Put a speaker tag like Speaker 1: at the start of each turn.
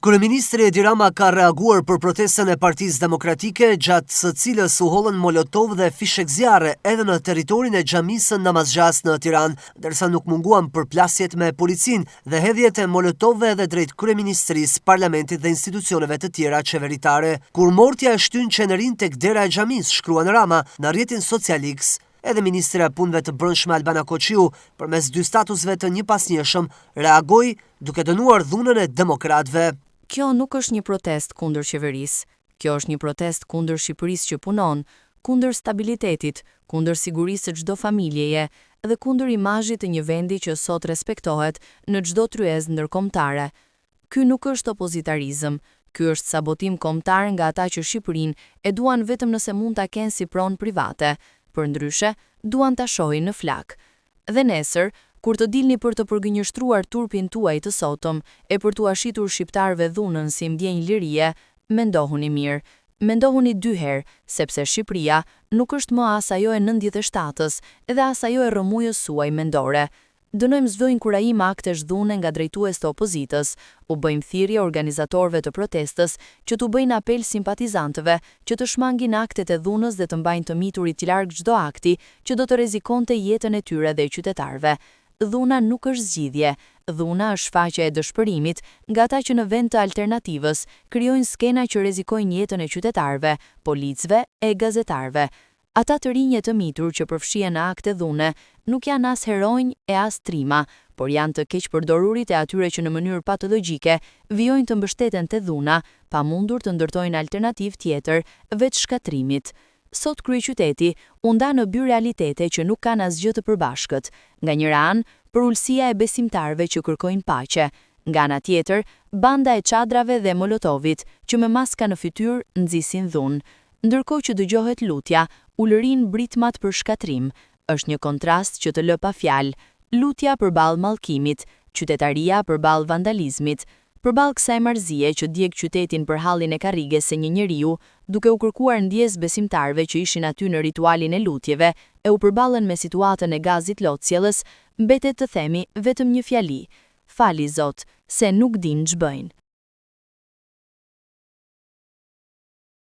Speaker 1: Kryeministri Edi Rama ka reaguar për protestën e Partisë Demokratike, gjatë së cilës u hollën molotov dhe fishek zjarre edhe në territorin e xhamisë Namazgjas në Tiranë, ndërsa nuk munguan përplasjet me policinë dhe hedhjet e molotovëve edhe drejt kryeministrisë, parlamentit dhe institucioneve të tjera qeveritare. Kur mortja e shtyn qenerin tek dera e xhamisë, shkruan Rama në rrjetin social X. Edhe Ministra e Punëve të Brendshme Albana Koçiu, përmes dy statusve të njëpasnjëshëm, reagoi duke dënuar dhunën e demokratëve.
Speaker 2: Kjo nuk është një protest kundër qeverisë. Kjo është një protest kundër Shqipërisë që punon, kundër stabilitetit, kundër sigurisë së çdo familjeje dhe kundër imazhit të një vendi që sot respektohet në çdo tryezë ndërkombëtare. Ky nuk është opozitarizëm, ky është sabotim kombëtar nga ata që Shqipërinë e duan vetëm nëse mund ta kenë si pronë private, përndryshe duan ta shohin në flak. Dhe nesër, kur të dilni për të përgënjështruar turpin tuaj të sotëm e për t'u ashitur shqiptarëve dhunën si ndjenjë lirie, mendohuni mirë. Mendohuni dy herë, sepse Shqipëria nuk është më as ajo e 97-s edhe as ajo e rrëmujës suaj mendore. Dënojmë çdo inkurajim aktesh dhune nga drejtues të opozitës, u bëjmë thirrje organizatorëve të protestës që t'u bëjnë apel simpatizantëve që të shmangin aktet e dhunës dhe të mbajnë të miturit larg çdo akti që do të rrezikonte jetën e tyre dhe e qytetarëve. Dhuna nuk është zgjidhje, dhuna është shfaqja e dëshpërimit nga ata që në vend të alternativës krijojnë skena që rrezikojnë jetën e qytetarëve, policëve e gazetarëve. Ata të rinj e të mitur që përfshihen në akte dhune nuk janë as heronj e as trima, por janë të keq përdorurit e atyre që në mënyrë patologjike vijojnë të mbështeten te dhuna, pa mundur të ndërtojnë alternativë tjetër veç shkatrimit. Sot kryeqyteti u nda në dy realitete që nuk kanë asgjë të përbashkët. Nga njëra anë, përulësia e besimtarëve që kërkojnë paqe, nga ana tjetër, banda e çadrave dhe molotovit që me maska në fytyrë nxisin dhunë. Ndërkohë që dëgjohet lutja, ulërin britmat për shkatrim. Është një kontrast që të lë pa fjalë. Lutja përballë mallkimit, qytetaria përballë vandalizmit. Përballë kësaj marrëzie që djeg qytetin për hallin e karriges së një njeriu, duke u kërkuar ndjes besimtarëve që ishin aty në ritualin e lutjeve, e u përballën me situatën e gazit lotësjellës, mbetet të themi vetëm një fjali: Fali Zot, se nuk dinë ç'bëjnë.